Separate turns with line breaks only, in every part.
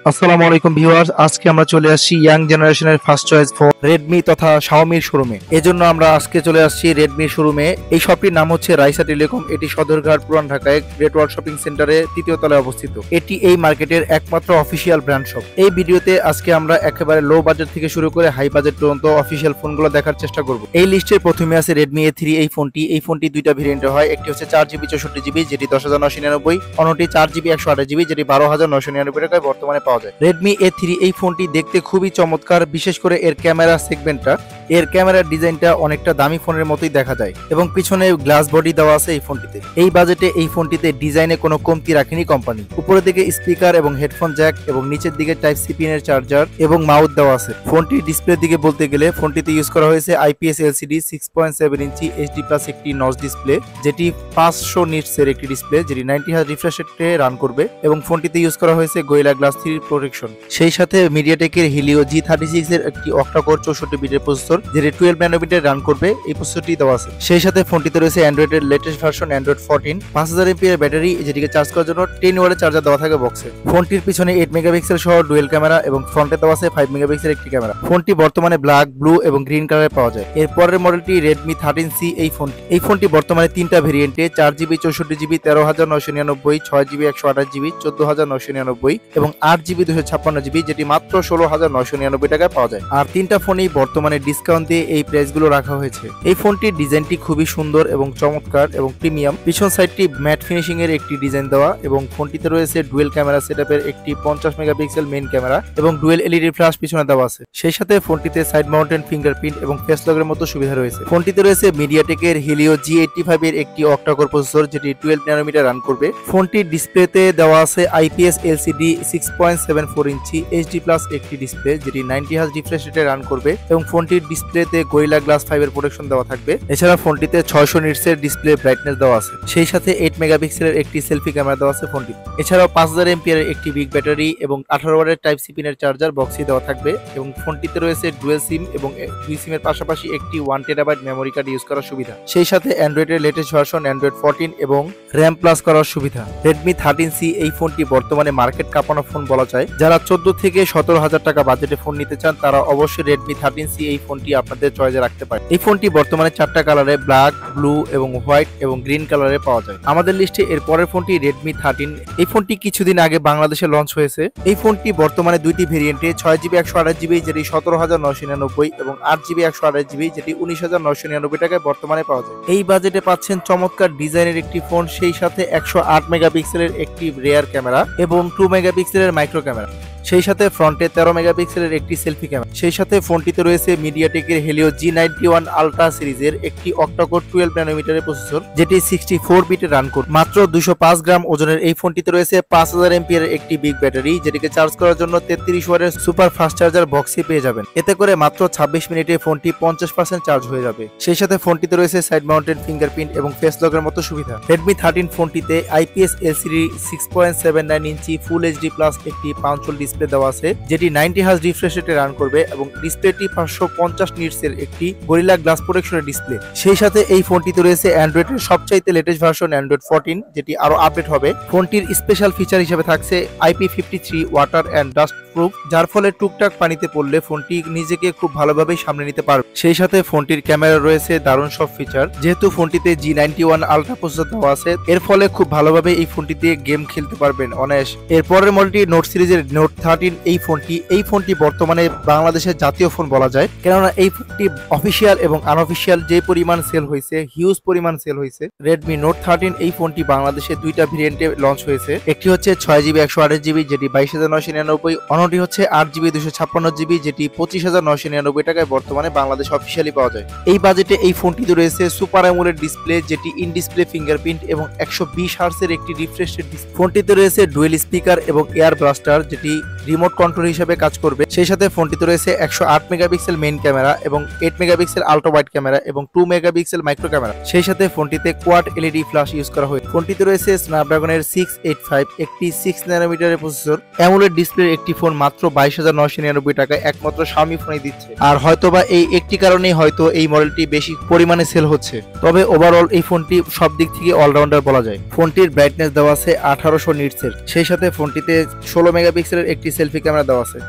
আসসালামু আলাইকুম ভিউয়ার্স, আজকে আমরা চলে আসছি ইয়াং জেনারেশনের ফার্স্ট চয়েস ফোন রেডমি তথা শাওমির শোরুমে। এজন্য আমরা আজকে চলে আসছি রেডমির শোরুমে। এই শপটির নাম হচ্ছে রাইসা টেলিকম। এটি সদরঘাট পুরান ঢাকায় গ্রেট ওয়ার্ল্ড শপিং সেন্টারে তৃতীয় তলায় অবস্থিত। এটি এই মার্কেটের একমাত্র অফিসিয়াল ব্র্যান্ড শপ। এই ভিডিওতে আজকে আমরা একেবারে লো বাজেট থেকে শুরু করে হাই বাজেট পর্যন্ত অফিসিয়াল ফোনগুলো দেখার চেষ্টা করব। এই লিস্টের প্রথমে আছে রেডমি A3। এই ফোনটি দুইটা ভেরিয়েন্টে হয়। একটি হচ্ছে 4GB 64GB যেটি 10,999, অন্যটি 4GB 128GB যেটি 12,999 টাকায় বর্তমানে পাওয়া যায়। রেডমি A3 এই ফোনটি দেখতে খুবই চমৎকার, বিশেষ করে এর ক্যামেরা সেগমেন্টটা, এর ক্যামেরার ডিজাইনটা অনেকটা দামি ফোনের মতোই দেখা যায় এবং পিছনে গ্লাস বডি দেওয়া আছে এই ফোনটিতে। এই বাজেটে এই ফোনটিতে ডিজাইনে কোনো কমতি রাখেনি কোম্পানি। উপরের দিকে স্পিকার এবং হেডফোন জ্যাক এবং নিচের দিকে টাইপ সি পিনের চার্জার এবং মাউথ দেওয়া আছে। ফোনটির ডিসপ্লের দিকে বলতে গেলে ফোনটিতে ইউজ করা হয়েছে IPS LCD 6.7 ইঞ্চি HD+ একটি নচ ডিসপ্লে, যেটি 500 নিটসের একটি ডিসপ্লে, যেটি 90 হার্জ রিফ্রেশ রেটে রান করবে এবং ফোনটিতে ইউজ করা হয়েছে গোরিলা গ্লাস 3 প্রোটেকশন। সেই সাথে মিডিয়াটেকের হিলিও G36 এর একটি অক্টা-কোর 64 বিটের প্রসেসর, যেটি 12 ন্যানোমিটার রান করবে, এই প্রসেসরটি দেওয়া আছে। সেই সাথে ফোনটিতে রয়েছে অ্যান্ড্রয়েডের latest version Android 14, 5000 mAh battery, যেটিকে চার্জ করার জন্য 10 ওয়াটের চার্জার দেওয়া থাকে বক্সে। ফোনটির পিছনে 8 মেগাপিক্সেল সহ ডুয়েল ক্যামেরা এবং ফ্রন্টে দেওয়া আছে 5 মেগাপিক্সেল একটি ক্যামেরা। ফোনটি বর্তমানে ব্ল্যাক, ব্লু এবং গ্রিন কালারে পাওয়া যায়। এর পরের মডেলটি রেডমি 13C। এই ফোনটি বর্তমানে তিনটা ভেরিয়েন্টে 4GB 64GB 13,999, 6GB 128GB 14,999 এবং 8GB 256GB যেটি মাত্র 16,999 টাকায় পাওয়া যায়। আর তিনটা ফোনেই বর্তমানে ডিসকাউন্ট দিয়ে এই প্রাইসগুলো রাখা হয়েছে। এই ফোনটির ডিজাইনটি খুবই সুন্দর এবং চমৎকার এবং প্রিমিয়াম। পিছন সাইডটি ম্যাট ফিনিশিং এর একটি ডিজাইন দেওয়া এবং ফোনটিতে রয়েছে ডুয়েল ক্যামেরা সেটআপের একটি 50 মেগাপিক্সেল মেইন ক্যামেরা এবং ডুয়েল LED ফ্ল্যাশ পিছনে দেওয়া আছে। সেই সাথে ফোনটিতে সাইড মাউন্টেন ফিঙ্গারপ্রিন্ট এবং ফেস লকের মতো সুবিধা রয়েছে। ফোনটিতে রয়েছে মিডিয়াটেকের হিলিও G85 এর একটি অক্টা-কোর প্রসেসর, যেটি 12 ন্যানোমিটার রান করবে। ফোনটির ডিসপ্লেতে দেওয়া আছে IPS LCD 6.74 ইঞ্চি HD+ একটি ডিসপ্লে, যেটি 90 হার্জ রিফ্রেশ রেটে রান করবে এবং ফোনটির ডিসপ্লেতে গোরিলা গ্লাস 5 এর প্রোটেকশন দেওয়া থাকবে। এছাড়া ফোনটিতে 600 নিটসের ডিসপ্লে ব্রাইটনেস দেওয়া আছে। সেই সাথে 8 মেগাপিক্সেলের একটি সেলফি ক্যামেরা দেওয়া আছে ফোনটিতে। এছাড়াও 5000 mAh এর একটি বিগ ব্যাটারি এবং 18 ওয়াটের টাইপ সি পিনের চার্জার বক্সে দেওয়া থাকবে এবং ফোনটিতে রয়েছে ডুয়েল সিম এবং দুই সিমের পাশাপাশি একটি 1 টেরাবাইট মেমোরি কার্ড ইউজ করার সুবিধা। সেই সাথে অ্যান্ড্রয়েডের লেটেস্ট ভার্সন অ্যান্ড্রয়েড 14 এবং RAM+ করার সুবিধা। রেডমি 13C এই ফোনটি বর্তমানে মার্কেট কাঁপানো ফোন বলা যায়। যারা 14 থেকে 17,000 টাকা বাজেটে ফোন নিতে চান তারা অবশ্যই রেডমি 13C এই ফোনটি আপনাদের চয়েসে রাখতে পারে। এই ফোনটি বর্তমানে 4টা কালারে ব্ল্যাক, ব্লু এবং হোয়াইট এবং গ্রিন কালারে পাওয়া যায়। আমাদের লিস্টে এর পরের ফোনটি রেডমি 13। এই ফোনটি কিছুদিন আগে বাংলাদেশে লঞ্চ হয়েছে। এই ফোনটি বর্তমানে দুইটি ভেরিয়েন্টে 6GB 128GB যেটি 17,999 এবং 8GB 128GB যেটি 19,999 টাকায় বর্তমানে পাওয়া যায়। এই বাজেটে পাচ্ছেন চমৎকার ডিজাইনের একটি ফোন, সেই সাথে 108 মেগাপিক্সেলের একটি রেয়ার ক্যামেরা এবং 2 মেগাপিক্সেলের মাইক্রো ক্যামেরা। সেই সাথে ফ্রন্টে 13 মেগাপিক্সেলের একটি সেলফি ক্যামেরা। সেই সাথে ফোনটিতে রয়েছে মিডিয়াটেকের হেলিও G91 আলট্রা সিরিজের একটি অক্টা-কোর 12 ন্যানোমিটারের প্রসেসর, যেটি 64 বিটে রান করবে। মাত্র 205 গ্রাম ওজনের এই ফোনটিতে রয়েছে 5000 mAh এর একটি বিগ ব্যাটারি, যেটিকে চার্জ করার জন্য 33 ওয়াটের সুপার ফাস্ট চার্জার বক্সে পেয়ে যাবেন। এতে করে মাত্র 26 মিনিটে ফোনটি 50% চার্জ হয়ে যাবে। সেই সাথে ফোনটিতে রয়েছে সাইড মাউন্টেন ফিঙ্গারপ্রিন্ট এবং ফেস লকের মতো সুবিধা। রেডমি 13 ফোনটিতে IPS LCD 6.79 ইঞ্চি ফুল HD+ একটি পাঞ্চল ডিসপ্লে দেওয়া আছে, যেটি 90 হার্জ রিফ্রেশ রেটে রান করবে এবং ডিসপ্লেটি 550 নিটসের একটি গোরিলা গ্লাস প্রোটেকশনের ডিসপ্লে। সেই সাথে এই ফোনটিতে রয়েছে অ্যান্ড্রয়েডের সবচাইতে লেটেস্ট ভার্সন অ্যান্ড্রয়েড 14, যেটি আরো আপডেট হবে। ফোনটির স্পেশাল ফিচার হিসেবে থাকছে IP53 water and dust proof, যার ফলে টুকটাক পানিতে পড়লে ফোনটি নিজেকে খুব ভালোভাবে সামলে নিতে পারবে। সেই সাথে ফোনটির ক্যামেরা রয়েছে দারুণ সব ফিচার। যেহেতু ফোনটিতে G91 আলট্রা প্রসেসর দেওয়া আছে, এর ফলে খুব ভালোভাবে এই ফোনটিতে গেম খেলতে পারবেন অনায়াস। এরপরের মডেলটি নোট সিরিজের নোট 13 এই ফোনটি বর্তমানে বাংলাদেশের জাতীয় ফোন বলা যায়, কেননা এই ফোনটি অফিসিয়াল এবং আনঅফিসিয়াল যে পরিমাণ সেল হয়েছে, হিউজ পরিমাণ সেল হয়েছে। রেডমি নোট 13 এই ফোনটি বাংলাদেশে দুইটা ভেরিয়েন্টে লঞ্চ হয়েছে। একটি হচ্ছে 6GB 128GB যেটি 22,999, অন্যটি হচ্ছে 8GB 256GB যেটি 25,999 টাকায় বর্তমানে বাংলাদেশ অফিসিয়ালি পাওয়া যায়। এই বাজেটে এই ফোনটিতে রয়েছে সুপার অ্যামোলেড ডিসপ্লে, যেটি ইন ডিসপ্লে ফিঙ্গারপ্রিন্ট এবং 120 হার্টজের একটি রিফ্রেশ রেট ডিসপ্লে। ফোনটিতে রয়েছে ডুয়েল স্পিকার এবং এয়ার ব্লাস্টার, যেটি রিমোট কন্ট্রোল হিসেবে কাজ করবে। সেই সাথে ফোনটিতে রয়েছে 108 মেগাপিক্সেল মেইন ক্যামেরা এবং 8 মেগাপিক্সেল আলট্রা ওয়াইড ক্যামেরা এবং 2 মেগাপিক্সেল মাইক্রো ক্যামেরা। সেই সাথে ফোনটিতে কোয়াড LED ফ্ল্যাশ ইউজ করা হয়েছে। ফোনটিতে রয়েছে স্ন্যাপড্রাগনের 685 একটি 6 ন্যানোমিটারের প্রসেসর। অ্যামোলেড ডিসপ্লের একটি ফোন মাত্র 22,999 টাকায় একমাত্র Xiaomi ফোনই দিচ্ছে। আর হয়তোবা এই একটি কারণেই হয়তো এই মডেলটি বেশি পরিমাণে সেল হচ্ছে। তবে ওভারঅল এই ফোনটি সব দিক থেকে অলরাউন্ডার বলা যায়। ফোনটির ব্রাইটনেস দেওয়া আছে 1800 নিটসের। সেই সাথে ফোনটিতে 16 মেগাপিক্সেলের একটি সেলফি ক্যামেরা দেওয়া আছে।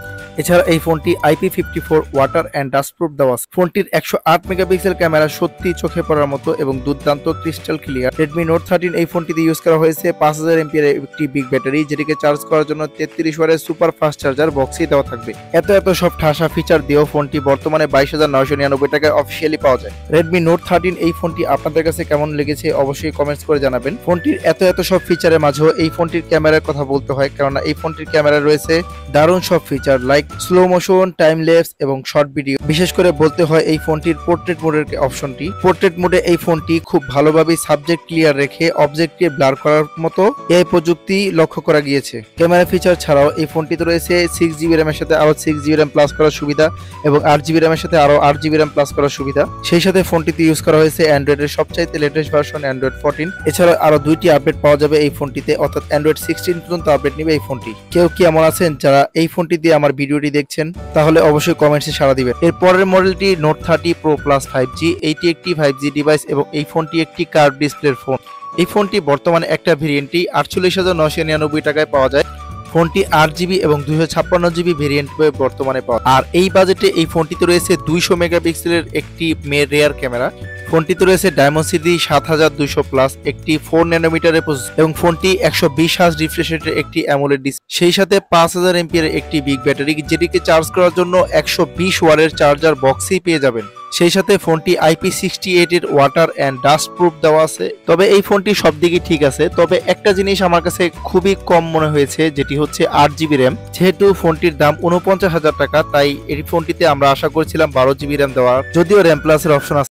এছাড়া এই ফোনটি IP54 water and dust proof দেওয়া আছে। ফোনটির 108 মেগাপিক্সেল ক্যামেরা সত্যি চোখে পড়ার মতো এবং দুর্দান্ত ক্রিস্টাল ক্লিয়ার। Redmi Note 13 এই ফোনটিতে ইউজ করা হয়েছে 5000 এমপিএর একটি বিগ ব্যাটারি, যেটিকে চার্জ করার জন্য 33 ওয়াটের সুপার ফাস্ট চার্জার বক্সই দেওয়া থাকবে। এত সব ঠাসা ফিচার দিয়েও ফোনটি বর্তমানে 22,999 টাকায় অফিসিয়ালি পাওয়া যায়। Redmi Note 13 এই ফোনটি আপনাদের কাছে কেমন লেগেছে অবশ্যই কমেন্টস করে জানাবেন। ফোনটির এত সব ফিচারের মাঝেও এই ফোনটির ক্যামেরার কথা বলতে হয়, কেননা এই ফোনটির ক্যামেরা রয়েছে দারুণ সব feature like slow motion, time lapse এবং শর্ট ভিডিও। বিশেষ করে বলতে হয় এই ফোনটির পোর্ট্রেট মোডের অপশনটি। পোর্ট্রেট মোডে এই ফোনটি খুব ভালোভাবে সাবজেক্ট ক্লিয়ার রেখে অবজেক্টকে ব্লার করার মতো এই প্রযুক্তি লক্ষ্য করা গিয়েছে। ক্যামেরা ফিচার ছাড়াও এই ফোনটিতে রয়েছে 6GB র্যামের সাথে আরো 6GB র্যাম প্লাস করার সুবিধা এবং 8GB র্যামের সাথে আরো 8GB র্যাম প্লাস করার সুবিধা। সেই সাথে ফোনটিতে ইউজ করা হয়েছে অ্যান্ড্রয়েডের সবচাইতে লেটেস্ট ভার্সন অ্যান্ড্রয়েড 14। এছাড়া আরো 2টি আপডেট পাওয়া যাবে এই ফোনটিতে, অর্থাৎ অ্যান্ড্রয়েড 16 পর্যন্ত আপডেট নেবে এই ফোনটি। কেউ কি এমন আছেন যারা এই ফোনটি দিয়ে আমার ভিডিওটি দেখছেন? তাহলে অবশ্যই কমেন্টসে সাড়া দিবেন। এর পরের মডেলটি Note 30 Pro Plus 5G। এইটি একটি 5G ডিভাইস এবং এই ফোনটি একটি কার্ভ ডিসপ্লের ফোন। এই ফোনটি বর্তমানে একটা ভেরিয়েন্টই 48,999 টাকায় পাওয়া যায়। ফোনটি 8GB এবং 256GB ভেরিয়েন্ট বর্তমানে পাওয়া। আর এই বাজেটে এই ফোনটিতে রয়েছে 200 মেগাপিক্সেলের একটি রেয়ার ক্যামেরা। ফোনটিতে রয়েছে Dimensity 7200 প্লাস একটি 4 ন্যানোমিটারের প্রসেসর এবং ফোনটি 120 হার্জ রিফ্রেশ রেটের একটি অ্যামোলেড ডিসপ্লে। সেই সাথে 5000 এমপিএর একটি বিগ ব্যাটারি, যেটিকে চার্জ করার জন্য 120 ওয়াটের চার্জার বক্সই পেয়ে যাবেন। সেই সাথে ফোনটি IP68 এর ওয়াটার অ্যান্ড ডাস্ট প্রুফ দেওয়া আছে। তবে এই ফোনটি সব দিকই ঠিক আছে, তবে একটা জিনিস আমার কাছে খুবই কম মনে হয়েছে, যেটি হচ্ছে 8GB র্যাম। যেহেতু ফোনটির দাম 49,000 টাকা, তাই এই ফোনটিতে আমরা আশা করছিলাম 12GB র্যাম দেওয়ার, যদিও র্যাম প্লাসের অপশন আছে।